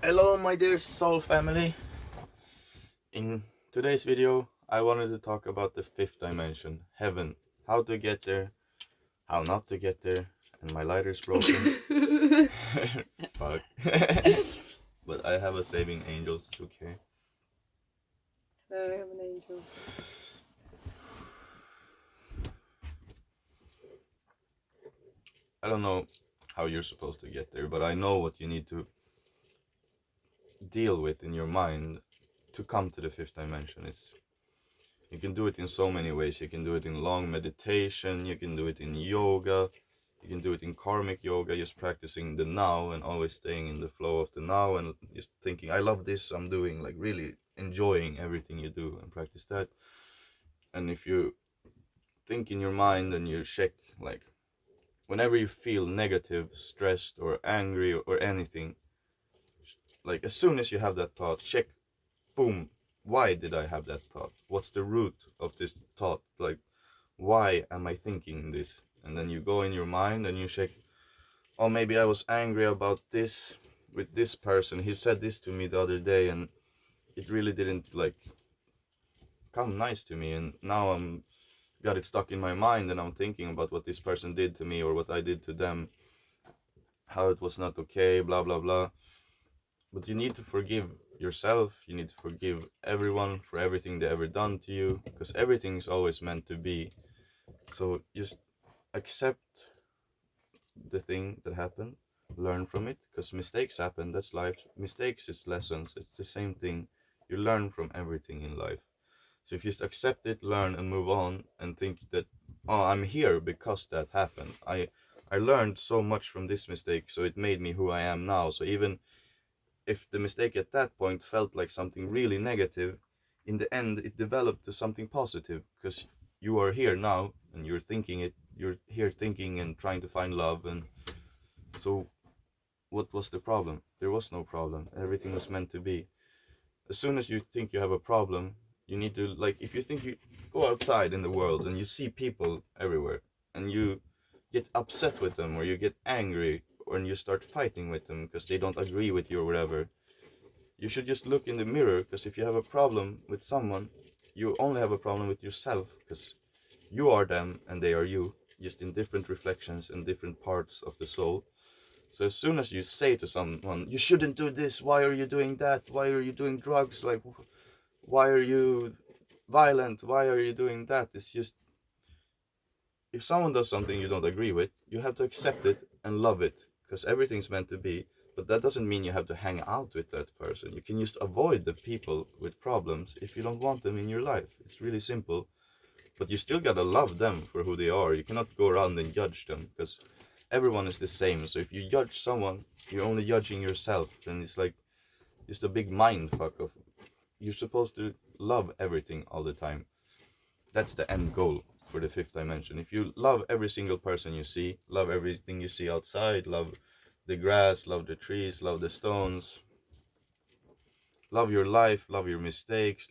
Hello my dear soul family. In today's video I wanted to talk about the fifth dimension, heaven. How to get there, how not to get there, and my lighter's broken. Fuck. But I have a saving angel, it's okay. I have an angel. I don't know how you're supposed to get there, but I know what you need to deal with in your mind to come to the fifth dimension. You can do it in so many ways. You can do it in long meditation, you can do it in yoga, you can do it in karmic yoga, just practicing the now and always staying in the flow of the now and just thinking, I love this I'm doing, like really enjoying everything you do, and practice that. And if you think in your mind and you check, like whenever you feel negative, stressed or angry or anything, like as soon as you have that thought, check, boom, why did I have that thought? What's the root of this thought? Like, why am I thinking this? And then you go in your mind and you check, oh, maybe I was angry about this with this person. He said this to me the other day and it really didn't like come nice to me. And now I'm got it stuck in my mind and I'm thinking about what this person did to me or what I did to them, how it was not okay, blah, blah, blah. But you need to forgive yourself, you need to forgive everyone for everything they ever done to you, because everything is always meant to be. So just accept the thing that happened, learn from it, because mistakes happen, that's life. Mistakes is lessons, it's the same thing. You learn from everything in life. So if you just accept it, learn and move on and think that, oh, I'm here because that happened. I learned so much from this mistake, so it made me who I am now. So even if the mistake at that point felt like something really negative, in the end it developed to something positive, because you are here now and you're here thinking and trying to find love. And so what was the problem? There was no problem, everything was meant to be. As soon as you think you have a problem, you need to, like, if you think you go outside in the world and you see people everywhere and you get upset with them or you get angry or you start fighting with them because they don't agree with you or whatever, you should just look in the mirror, because if you have a problem with someone, you only have a problem with yourself, because you are them and they are you, just in different reflections and different parts of the soul. So as soon as you say to someone, you shouldn't do this, why are you doing that, why are you doing drugs, like why are you violent, why are you doing that, it's just, if someone does something you don't agree with, you have to accept it and love it, because everything's meant to be. But that doesn't mean you have to hang out with that person. You can just avoid the people with problems if you don't want them in your life. It's really simple. But you still gotta love them for who they are. You cannot go around and judge them, because everyone is the same. So if you judge someone, you're only judging yourself. Then it's like just a big mind fuck of, you're supposed to love everything all the time. That's the end goal for the fifth dimension. If you love every single person you see, love everything you see outside, love the grass, love the trees, love the stones, love your life, love your mistakes,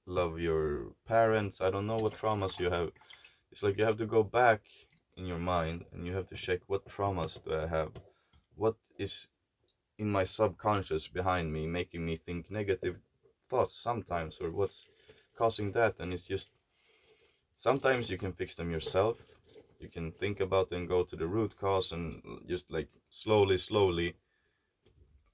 love your parents, I don't know what traumas you have. It's like you have to go back in your mind and you have to check, what traumas do I have, what is in my subconscious behind me making me think negative thoughts sometimes, or what's causing that. And it's just, sometimes you can fix them yourself. You can think about them, go to the root cause, and just like slowly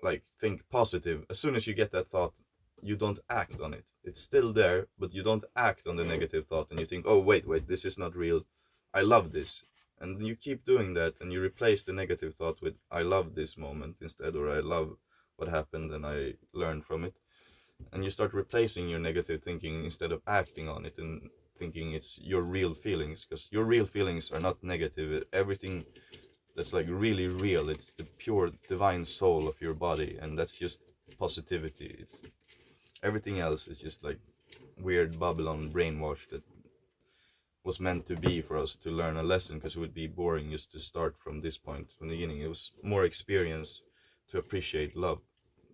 like think positive. As soon as you get that thought, you don't act on it. It's still there, but you don't act on the negative thought, and you think, oh wait, this is not real, I love this. And you keep doing that and you replace the negative thought with, I love this moment instead, or I love what happened and I learned from it. And you start replacing your negative thinking instead of acting on it and thinking it's your real feelings, because your real feelings are not negative. Everything that's like really real, it's the pure divine soul of your body, and that's just positivity. It's everything else is just like weird Babylon brainwash that was meant to be for us to learn a lesson, because it would be boring just to start from this point from the beginning. It was more experience to appreciate love,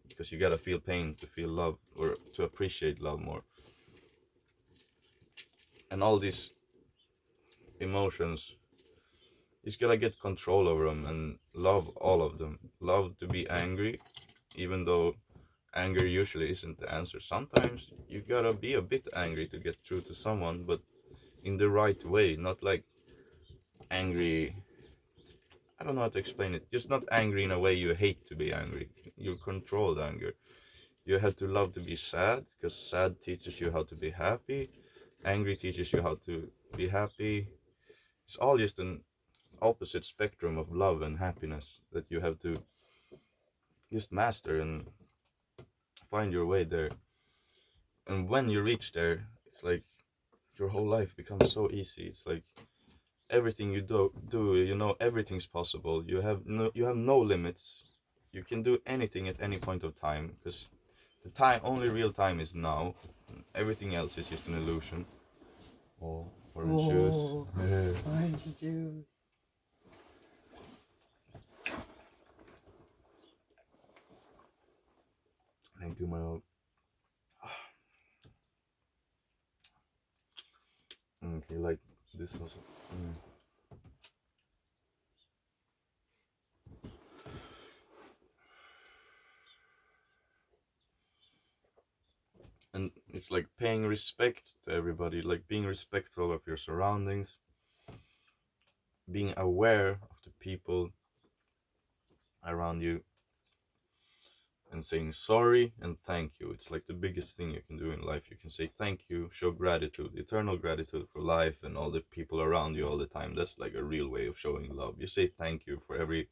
because you gotta feel pain to feel love, or to appreciate love more. And all these emotions, you just gotta get control over them and love all of them. Love to be angry, even though anger usually isn't the answer. Sometimes you gotta be a bit angry to get through to someone, but in the right way, not like angry. I don't know how to explain it. Just not angry in a way you hate to be angry. You controlled anger. You have to love to be sad, because sad teaches you how to be happy. Angry teaches you how to be happy. It's all just an opposite spectrum of love and happiness that you have to just master and find your way there. And when you reach there, it's like your whole life becomes so easy. It's like everything you do, you know, everything's possible. You have no limits. You can do anything at any point of time, because the time, only real time is now. Everything else is just an illusion. Oh, orange juice. Oh, orange juice. Thank you, my love. Okay, like this also. And it's like paying respect to everybody, like being respectful of your surroundings, being aware of the people around you, and saying sorry and thank you. It's like the biggest thing you can do in life. You can say thank you, show gratitude, eternal gratitude for life and all the people around you all the time. That's like a real way of showing love. You say thank you for every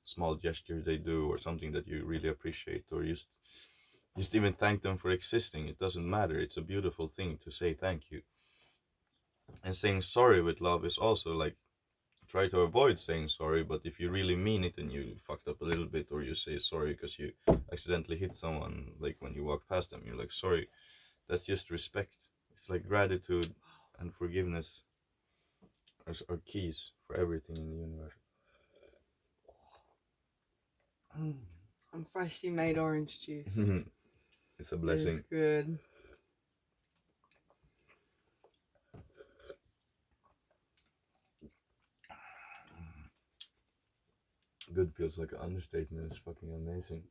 small gesture they do, or something that you really appreciate, or just even thank them for existing. It doesn't matter. It's a beautiful thing to say thank you. And saying sorry with love is also like, try to avoid saying sorry, but if you really mean it and you fucked up a little bit, or you say sorry because you accidentally hit someone, like when you walk past them, you're like sorry. That's just respect. It's like gratitude and forgiveness are keys for everything in the universe. I'm freshly made orange juice. It's a blessing. It's good. Good feels like an understatement. It's fucking amazing.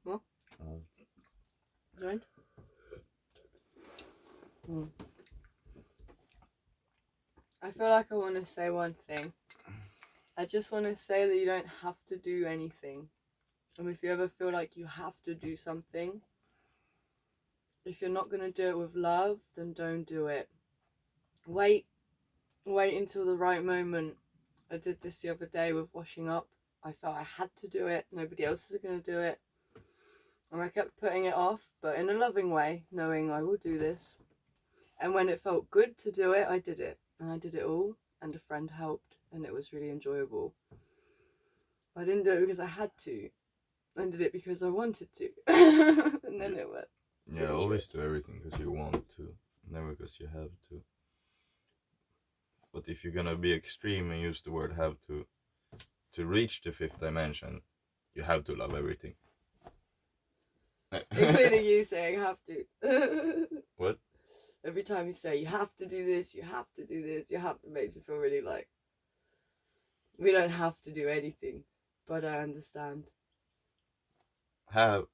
What? Joint? I feel like I want to say one thing. I just want to say that you don't have to do anything. And if you ever feel like you have to do something, if you're not going to do it with love, then don't do it. Wait until the right moment. I did this the other day with washing up. I felt I had to do it. Nobody else is going to do it. And I kept putting it off, but in a loving way, knowing I will do this. And when it felt good to do it, I did it. And I did it all, and a friend helped, and it was really enjoyable. I didn't do it because I had to. I did it because I wanted to. And then it went. Yeah, always do everything because you want to, never because you have to. But if you're gonna be extreme and use the word have to reach the fifth dimension, you have to love everything. Including you saying have to. What? Every time you say you have to do this, you have to do this, you have to, makes me feel really like we don't have to do anything, but I understand. Have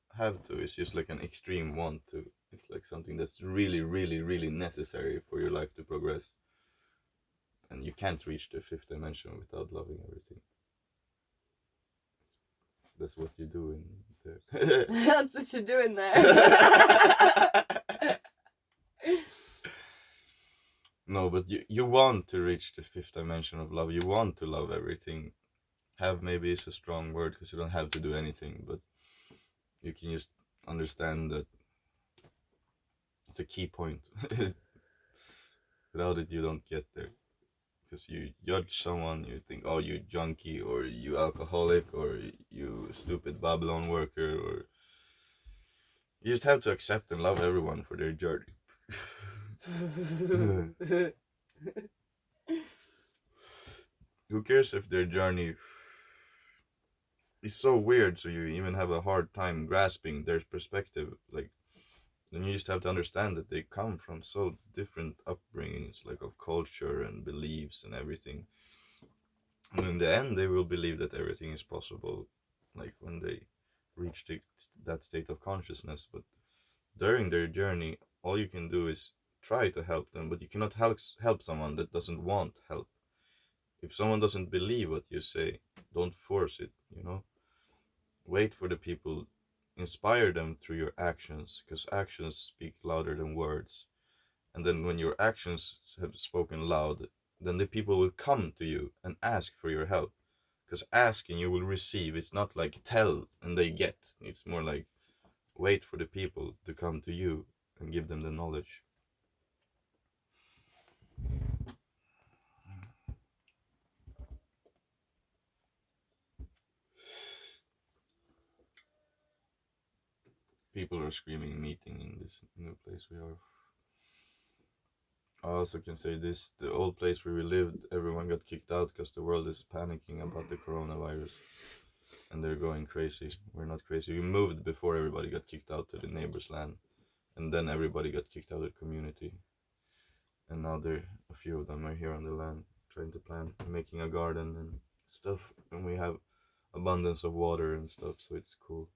to is just like an extreme want to. It's like something that's really, really, really necessary for your life to progress. And you can't reach the fifth dimension without loving everything. That's what you do in there. That's what you're doing there. No, but you want to reach the fifth dimension of love. You want to love everything. Have maybe is a strong word because you don't have to do anything, but you can just understand that it's a key point. Without it, you don't get there. Because you judge someone, you think, oh, you junkie, or you alcoholic, or you stupid Babylon worker, or you just have to accept and love everyone for their journey. Who cares if their journey is so weird, so you even have a hard time grasping their perspective? Like, then you just have to understand that they come from so different upbringings, like of culture and beliefs and everything. And in the end, they will believe that everything is possible, like when they reach that state of consciousness. But during their journey, all you can do is try to help them, but you cannot help someone that doesn't want help. If someone doesn't believe what you say, don't force it, you know? Wait for the people, inspire them through your actions, because actions speak louder than words. And then when your actions have spoken loud, then the people will come to you and ask for your help. Because asking you will receive. It's not like tell and they get. It's more like wait for the people to come to you and give them the knowledge. People are screaming meeting in this new place we are. I also can say this, the old place where we lived, everyone got kicked out because the world is panicking about the coronavirus. And they're going crazy. We're not crazy. We moved before everybody got kicked out to the neighbor's land. And then everybody got kicked out of the community. And now a few of them are here on the land trying to plant, making a garden and stuff. And we have abundance of water and stuff, so it's cool.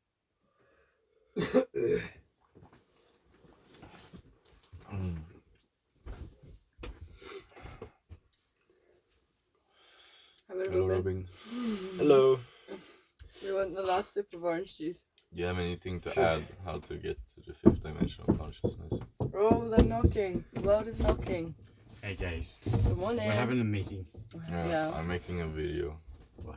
Hello, Robin. Hello. We want the last sip of orange juice. Do you have anything to Sure. add how to get to the fifth dimension of consciousness? Oh, they're knocking. The world is knocking. Hey guys, Good morning. we're having a meeting. Yeah. I'm making a video. Wow.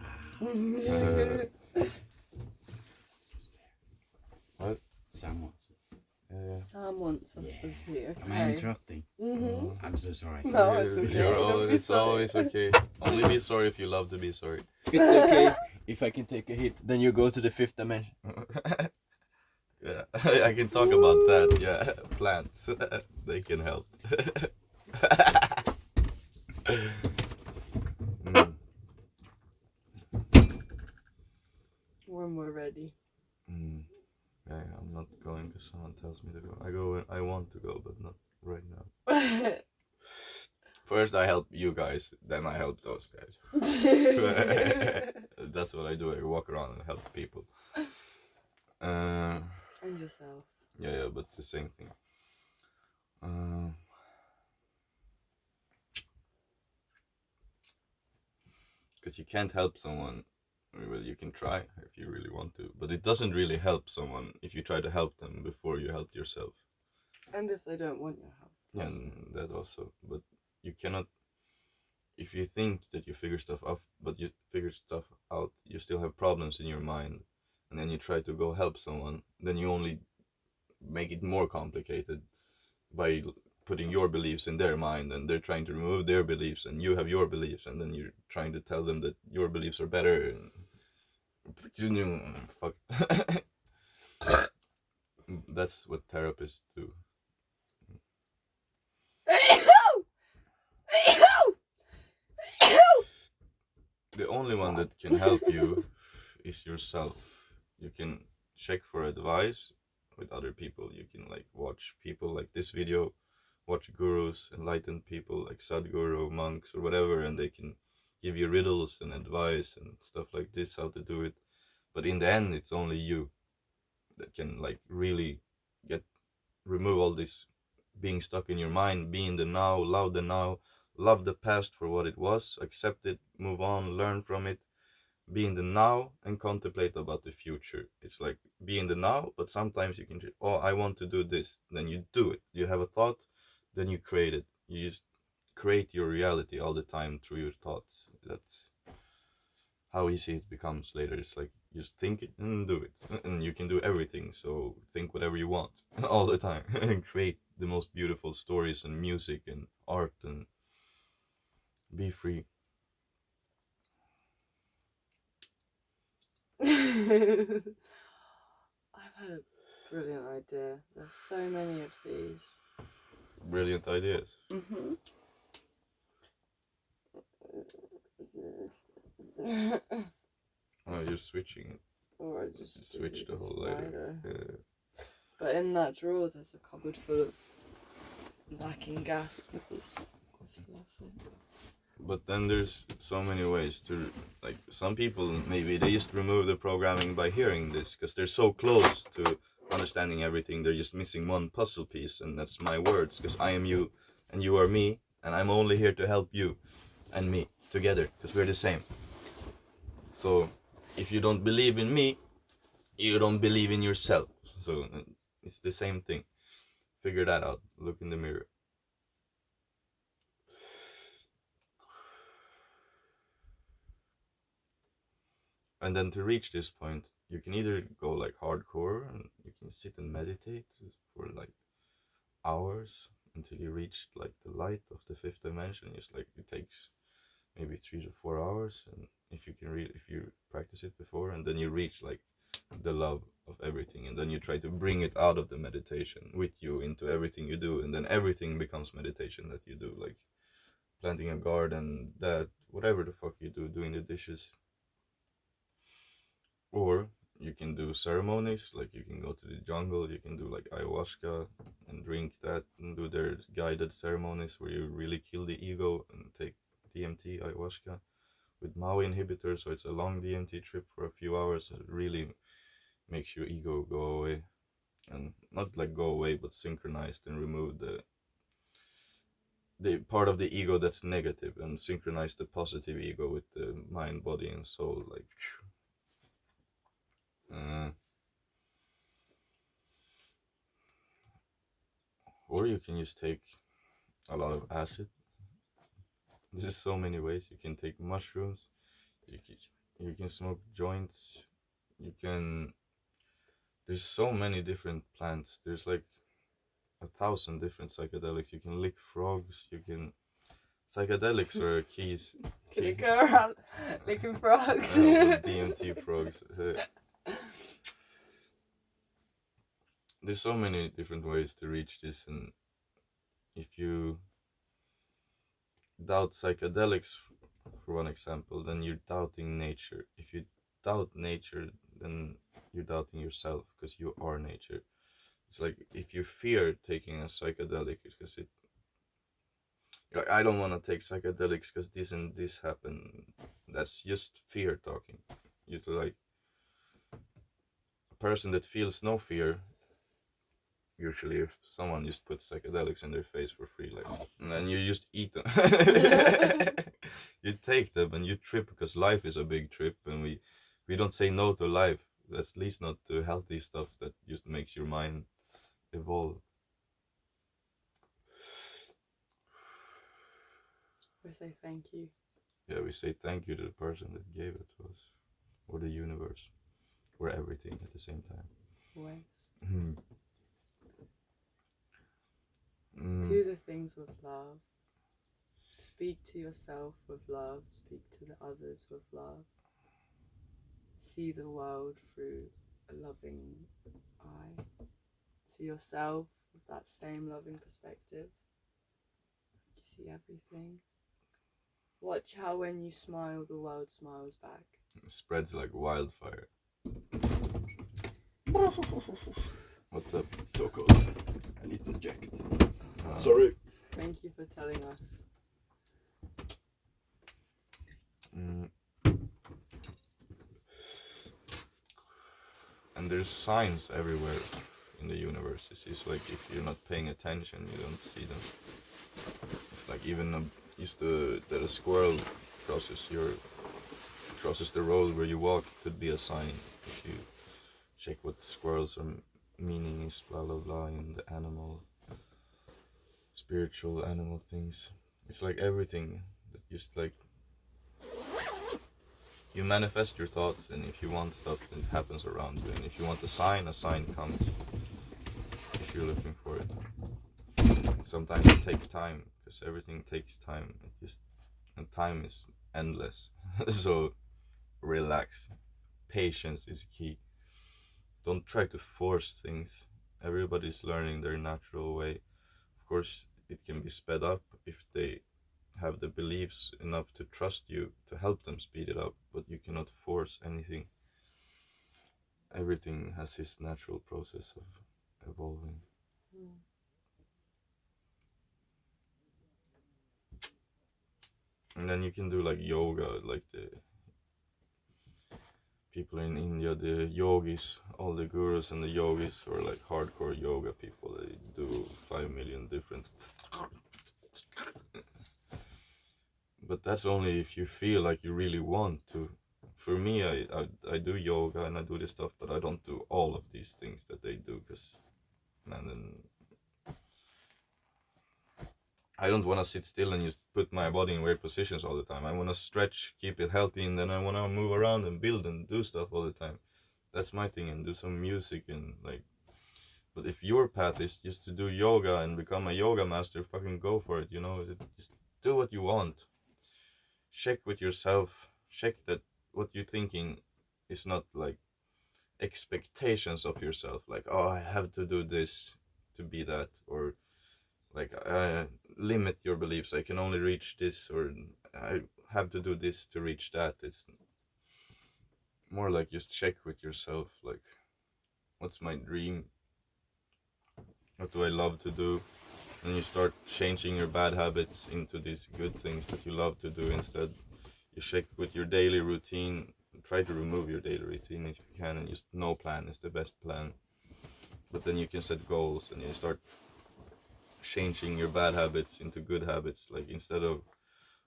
What? Sam wants us. Sam wants us Yeah. to see. Am I Okay. interrupting? Mm-hmm. I'm so sorry. No, it's okay. Don't be It's sorry. always okay. Only be sorry if you love to be sorry. It's okay if I can take a hit. Then you go to the fifth dimension. Yeah, I can talk about that. Yeah, plants, they can help. Mm. When we're ready. Mm. Yeah, I'm not going because someone tells me to go. I go when I want to go, but not right now. First, I help you guys, then I help those guys. That's what I do. I walk around and help people. And yourself. Yeah, but it's the same thing. Because you can't help someone. Well, you can try if you really want to, but it doesn't really help someone if you try to help them before you help yourself. And if they don't want your help. Yeah, and that also. But you cannot. If you think that you figure stuff out, but you figure stuff out, you still have problems in your mind, and then you try to go help someone, then you only make it more complicated by putting your beliefs in their mind, and they're trying to remove their beliefs, and you have your beliefs, and then you're trying to tell them that your beliefs are better. And fuck. That's what therapists do. The only one that can help you is yourself. You can check for advice with other people. You can like watch people like this video, watch gurus, enlightened people like Sadhguru, monks or whatever, and they can give you riddles and advice and stuff like this, how to do it. But in the end, it's only you that can like really remove all this being stuck in your mind, be in the now, love the past for what it was, accept it, move on, learn from it, be in the now and contemplate about the future. It's like be in the now, but sometimes you can just, oh, I want to do this, then you do it. You have a thought, then you create it. You just create your reality all the time through your thoughts. That's how easy it becomes later. It's like you just think it and do it, and you can do everything. So think whatever you want all the time and create the most beautiful stories and music and art and be free. I've had a brilliant idea. There's so many of these. Brilliant ideas. Mm-hmm. Oh, you're switching it. Or I just Switch the whole slider. layer. But in that drawer, there's a cupboard full of lacking gas clippers. But then there's so many ways to, like, some people maybe they just remove the programming by hearing this because they're so close to understanding everything. They're just missing one puzzle piece, and that's my words, because I am you and you are me, and I'm only here to help you and me together because we're the same. So if you don't believe in me, you don't believe in yourself. So it's the same thing. Figure that out. Look in the mirror. And then to reach this point, you can either go like hardcore and you can sit and meditate for like hours until you reach like the light of the fifth dimension. It's like it takes maybe 3 to 4 hours, and if you can if you practice it before, and then you reach like the love of everything, and then you try to bring it out of the meditation with you into everything you do, and then everything becomes meditation that you do, like planting a garden, that whatever the fuck you do, doing the dishes. Or you can do ceremonies, like you can go to the jungle, you can do like ayahuasca and drink that and do their guided ceremonies where you really kill the ego and take DMT ayahuasca with MAOI inhibitor, so it's a long DMT trip for a few hours. It really makes your ego go away, and not like go away, but synchronized, and remove the part of the ego that's negative and synchronize the positive ego with the mind, body, and soul. Like or you can just take a lot of acid. There's so many ways. You can take mushrooms, you can smoke joints, you can, there's so many different plants. There's like 1,000 different psychedelics. You can lick frogs, you can, psychedelics are keys. Can it go around licking frogs? DMT frogs. There's so many different ways to reach this, and if you doubt psychedelics, for one example, then you're doubting nature. If you doubt nature, then you're doubting yourself, because you are nature. It's like if you fear taking a psychedelic because you're like, I don't want to take psychedelics because this and this happened. That's just fear talking. You're like a person that feels no fear. Usually, if someone just puts psychedelics in their face for free, like, and then you just eat them, you take them and you trip, because life is a big trip, and we don't say no to life. At least not to healthy stuff that just makes your mind evolve. We say thank you. Yeah, we say thank you to the person that gave it to us, or the universe, or everything at the same time. Always. Do the things with love. Speak to yourself with love. Speak to the others with love. See the world through a loving eye. See yourself with that same loving perspective. You see everything. Watch how when you smile, the world smiles back. It spreads like wildfire. What's up? So cold. I need some jacket. Sorry. Thank you for telling us. And there's signs everywhere in the universe. It's just like if you're not paying attention, you don't see them. It's like even that a squirrel crosses the road where you walk, could be a sign. If you check what squirrels are meaning is, blah blah blah, in the spiritual animal things. It's like everything that just like you manifest your thoughts, and if you want stuff, then it happens around you, and if you want a sign comes if you're looking for it. Sometimes it takes time, because everything takes time. And time is endless. So relax. Patience is key. Don't try to force things. Everybody's learning their natural way. Of course, it can be sped up if they have the beliefs enough to trust you to help them speed it up, but you cannot force anything. Everything has its natural process of evolving. And then you can do like yoga, like the people in India, the yogis, all the gurus and the yogis, or like hardcore yoga people, they do 5 million different. But that's only if you feel like you really want to. For me, I do yoga and I do this stuff, but I don't do all of these things that they do, because, man, then I don't want to sit still and just put my body in weird positions all the time. I want to stretch, keep it healthy, and then I want to move around and build and do stuff all the time. That's my thing, and do some music and like. But if your path is just to do yoga and become a yoga master, fucking go for it, you know? Just do what you want. Check with yourself. Check that what you're thinking is not like expectations of yourself. Like, oh, I have to do this to be that. Or like, limit your beliefs. I can only reach this, or I have to do this to reach that. It's more like just check with yourself. Like, what's my dream? What do I love to do? And you start changing your bad habits into these good things that you love to do instead. You check with your daily routine. Try to remove your daily routine if you can, and just no plan is the best plan. But then you can set goals and you start changing your bad habits into good habits. Like, instead of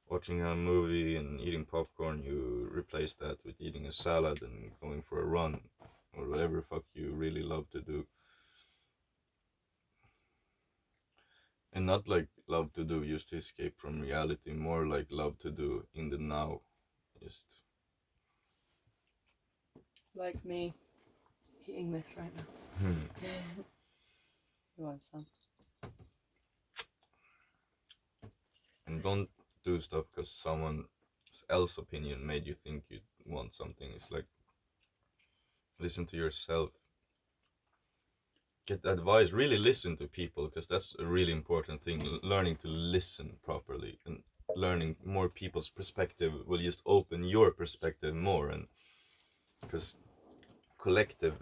watching a movie and eating popcorn, you replace that with eating a salad and going for a run, or whatever fuck you really love to do. And not like love to do just to escape from reality, more like love to do in the now. Just Like me eating this right now. You want some? and don't do stuff because someone else's opinion made you think you want something. It's like, listen to yourself. Get advice. Really listen to people, because that's a really important thing. Learning to listen properly and learning more people's perspective will just open your perspective more. And because collective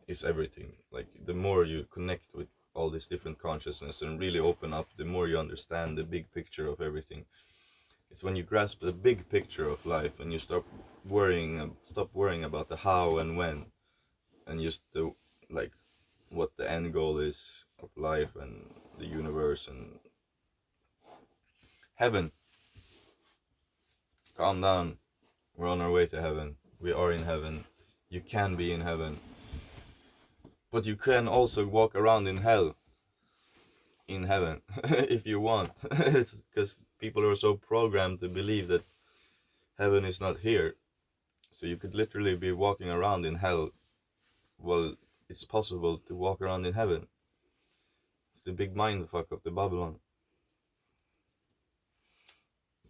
is everything. Like, the more you connect with all this different consciousness and really open up, the more you understand the big picture of everything. It's when you grasp the big picture of life and you stop worrying about the how and when, and just the like what the end goal is of life and the universe and heaven. Calm down. We're on our way to heaven. We are in heaven. You can be in heaven. But you can also walk around in hell. In heaven. If you want. It's because people are so programmed to believe that heaven is not here. So you could literally be walking around in hell. Well, it's possible to walk around in heaven. It's the big mindfuck of the Babylon.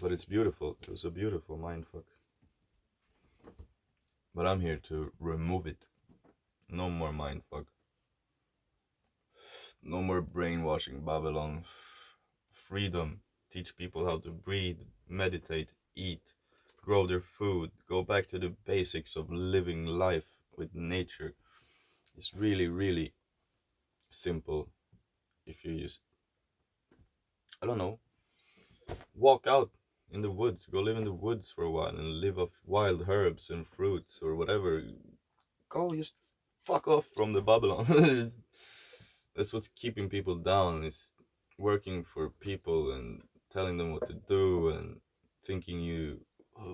But it's beautiful. It was a beautiful mindfuck. But I'm here to remove it. No more mindfuck. No more brainwashing Babylon. Freedom. Teach people how to breathe, meditate, eat, grow their food, go back to the basics of living life with nature. It's really, really simple if you just, I don't know, walk out in the woods, go live in the woods for a while and live off wild herbs and fruits or whatever. Go just fuck off from the Babylon. That's what's keeping people down, is working for people and telling them what to do and thinking you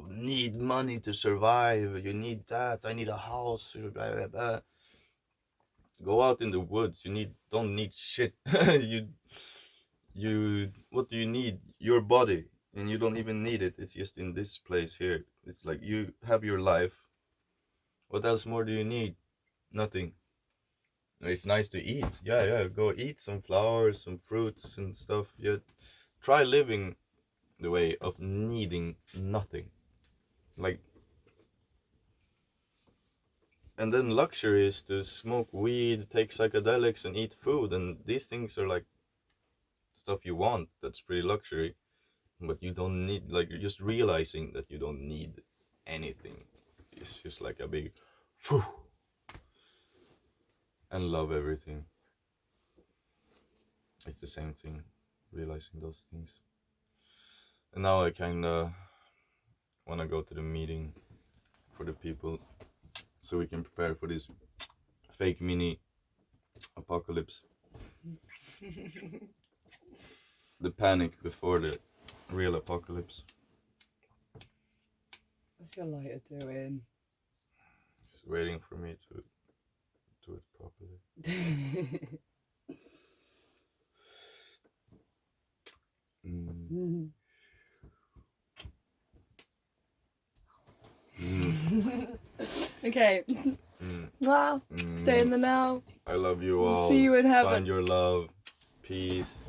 need money to survive, you need that, I need a house, blah, blah, blah. Go out in the woods. Don't need shit. What do you need? Your body. And you don't even need it. It's just in this place here. It's like you have your life. What else more do you need? Nothing. It's nice to eat. Yeah, go eat some flowers, some fruits and stuff. Yeah, try living the way of needing nothing. Like, and then luxury is to smoke weed, take psychedelics and eat food, and these things are like stuff you want. That's pretty luxury, but you don't need, like, you're just realizing that you don't need anything. It's just like a big whew, and love everything. It's the same thing, realizing those things. And now I kinda want to go to the meeting for the people so we can prepare for this fake mini apocalypse. The panic before the real apocalypse. What's your lighter doing? Just waiting for me to do it properly. Mm. Mm. Okay. Mm. Wow. Mm. Stay in the now. I love you all. See you in heaven. Find your love. Peace.